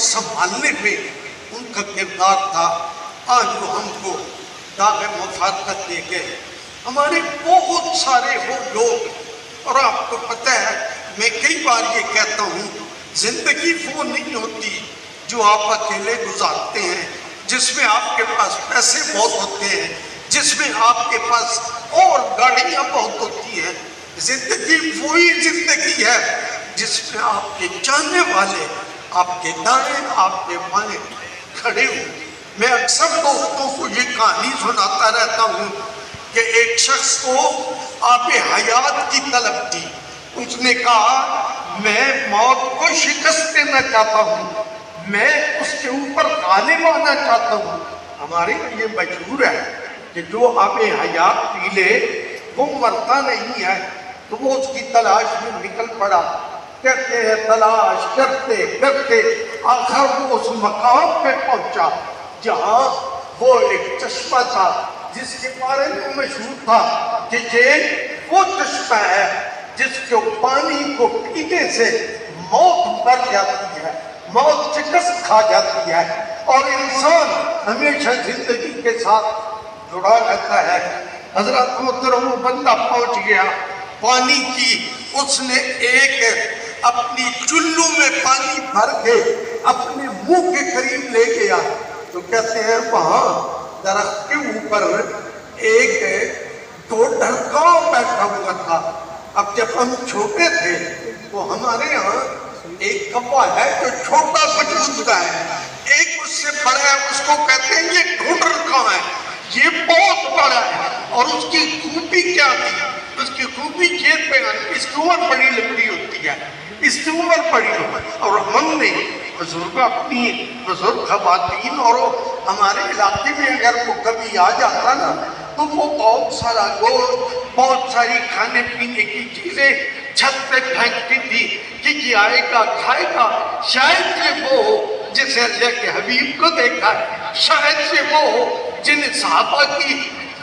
سنبھالنے میں ان کا کردار تھا۔ آج وہ ہم کو داغ مفارقت دے گئے۔ ہمارے بہت سارے وہ لوگ، اور آپ کو پتہ ہے میں کئی بار یہ کہتا ہوں، زندگی وہ نہیں ہوتی جو آپ اکیلے گزارتے ہیں، جس میں آپ کے پاس پیسے بہت ہوتے ہیں، جس میں آپ کے پاس اور گاڑیاں بہت ہوتی ہیں۔ زندگی وہی زندگی ہے جس میں آپ کے چاہنے والے آپ کے دائیں آپ کے بائیں کھڑے ہوں۔ میں اکثر دوستوں کو یہ کہانی سناتا رہتا ہوں کہ ایک شخص کو آب حیات کی طلب تھی۔ اس نے کہا میں موت کو شکست دینا چاہتا ہوں، میں اس کے اوپر غالب آنا چاہتا ہوں۔ ہمارے لیے مشہور ہے کہ جو آب حیات پی لے وہ مرتا نہیں ہے، تو وہ اس کی تلاش میں نکل پڑا۔ کہتے ہیں تلاش کرتے کرتے آخر وہ اس مقام پہ پہنچا جہاں وہ ایک چشمہ تھا جس کے بارے میں مشہور تھا کہ یہ وہ چشمہ ہے جس کے پانی کو پینے سے موت مر جاتی ہے، موت شکست کھا جاتی ہے، اور انسان ہمیشہ زندگی کے ساتھ جڑا رہتا ہے۔ حضرت محترم وہ بندہ پہنچ گیا، پانی کی اس نے ایک اپنی چلو میں پانی بھر کے اپنے منہ کے قریب لے گیا، تو کہتے ہیں وہاں درخت کے اوپر ایک ڈھرکاؤ بیٹھا ہوا تھا۔ اب جب ہم چھوٹے تھے تو ہمارے ہاں ایک کوا ہے جو چھوٹا وجود کا ہے، ایک اس سے بڑا ہے، اس کو کہتے ہیں یہ ڈھونڈرکاؤ ہے، یہ بہت بڑا ہے۔ اور اس کی خوبی کیا تھی؟ اس کی خوبی یہ بیان، اس کی عمر بڑی لمبی ہوتی ہے، اس کی عمر بڑی ہوتی ہے۔ اور ہم نے بزرگ اپنی بزرگ خواتین اور ہمارے علاقے میں اگر وہ کبھی آ جاتا نا تو وہ بہت سارا گوشت، بہت ساری کھانے پینے کی چیزیں چھت پہ پھینکتی تھی کہ یہ آئے گا کھائے گا۔ شاید یہ وہ ہو جسے اللہ کے حبیب کو دیکھا ہے، شاید یہ وہ ہو جن صحابہ کی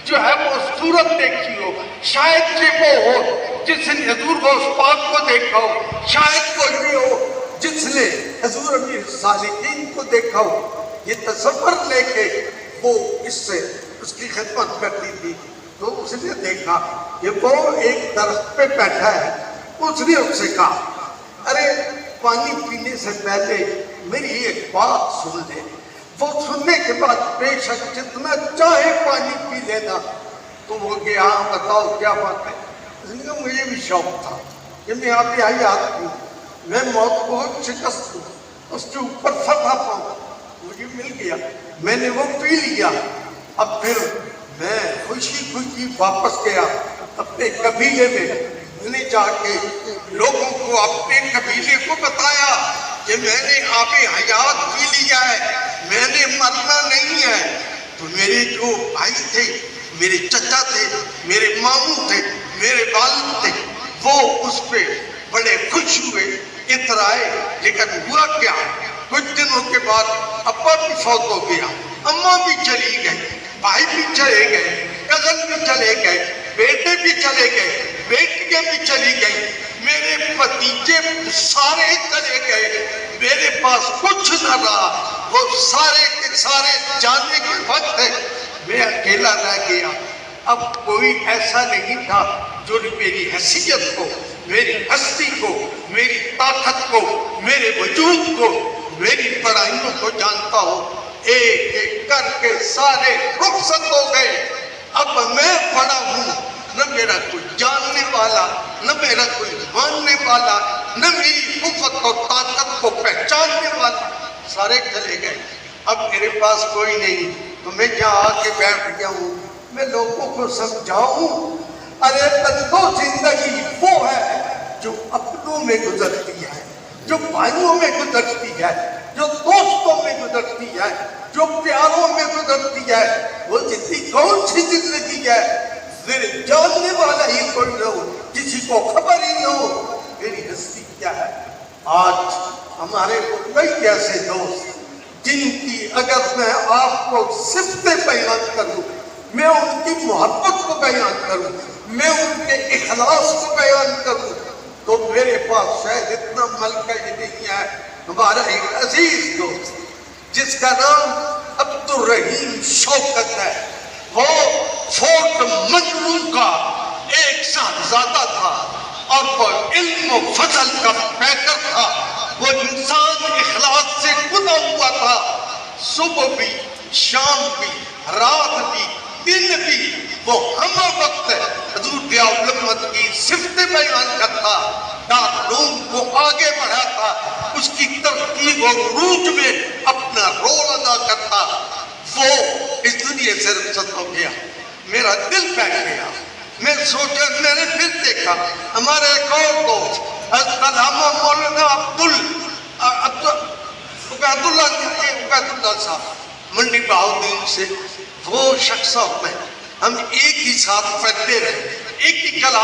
جو ہے وہ صورت دیکھی ہو، شاید یہ وہ ہو جس نے حضور غوث پاک کو دیکھا ہو، شاید وہ یہ ہو جس نے حضور امیر صالحین کو دیکھا ہو۔ یہ تصور لے کے وہ اس کی خدمت کرتی تھی، تو اس نے دیکھا کہ وہ ایک درخت پہ بیٹھا ہے۔ اس نے اس سے کہا ارے پانی پینے سے پہلے میری ایک بات سن لے۔ وہ سننے کے بعد بے شک جتنا چاہے پانی پی لینا۔ تو وہ گیا بتاؤ کیا بات ہے؟ اس نے کہا مجھے بھی شوق تھا کہ میں آب حیات ہوں، میں موت کو شکست دوں، اس کے اوپر فتح پاؤں۔ مجھے مل گیا، میں نے وہ پی لیا۔ اب پھر میں خوشی خوشی واپس گیا اپنے قبیلے میں۔ میں نے جا کے لوگوں کو اپنے قبیلے کو بتایا کہ میں نے آب حیات پی لیا ہے، میں نے مرنا نہیں ہے۔ تو میرے جو بھائی تھے، میرے چچا تھے، میرے ماموں تھے، میرے والد تھے، وہ اس پہ بڑے خوش ہوئے، اترائے۔ لیکن ہوا کیا، کچھ دنوں کے بعد ابا بھی فوت ہو گیا، اماں بھی چلی گئی، بھائی بھی چلے گئے، کزن بھی چلے گئے، بیٹے بھی چلے گئے، بیٹیاں بھی چلی گئی، میرے بھتیجے سارے چلے گئے، میرے پاس کچھ نہ رہا۔ وہ سارے کے سارے جانے کے وقت ہے، میں اکیلا رہ گیا۔ اب کوئی ایسا نہیں تھا جو میری حیثیت کو، میری ہستی کو، میری طاقت کو، میرے وجود کو، میری بڑائیوں کو جانتا ہو۔ ایک ایک کر کے سارے رخصت ہو گئے۔ اب میں پڑا ہوں، نہ میرا کوئی جاننے والا، نہ میرا کوئی ماننے والا، نہ میری قوت اور طاقت کو پہچاننے والا، سارے چلے گئے۔ اب میرے پاس کوئی نہیں، تو میں جہاں آ کے بیٹھ گیا ہوں، میں لوگوں کو سمجھاؤں ارے بندو زندگی وہ ہے جو اپنوں میں گزرتی ہے، جو بھائیوں میں گزرتی ہے، جو دوستوں میں گزرتی ہے، جو پیاروں میں گزرتی ہے۔ وہ زندگی کون سی زندگی ہے؟ میرے جاننے والا ہی کوئی نہ ہو، کسی کو خبر ہی نہ ہو میری ہستی کیا ہے۔ آج ہمارے کو کئی ایسے دوست جن کی اگر میں آپ کو صفتیں بیان کروں، میں ان کی محبت کو بیان کروں، میں ان کے اخلاص کو بیان کروں، تو میرے پاس شاید اتنا ملکہ نہیں ہے۔ ہمارا ایک عزیز دوست کا نام عبد الرحیم شوکت ہے. وہ فورٹ منرو کا ایک صاحبزادہ تھا اور وہ علم و فضل کا پیکر تھا. وہ انسان اخلاص سے گنا ہوا تھا. صبح بھی، شام بھی، رات بھی، دن بھی وہ ہم وقت حضور ضیاء الامت کی صفتیں بیان کرتا، دارالعلوم کو آگے بڑھاتا، اس کی ترقی و عروج میں اپنا رول ادا کرتا. وہ اس دنیا سے رخصت ہو گیا. میرا دل بیٹھ گیا. میں سوچا، میں نے پھر دیکھا ہمارے ایک اور دوست حضرت علامہ مولانا عبید اللہ صاحب منڈی بہاؤالدین سے، وہ شخص اور میں ہم ایک ہی ساتھ پڑھتے رہے، ایک ہی کلاس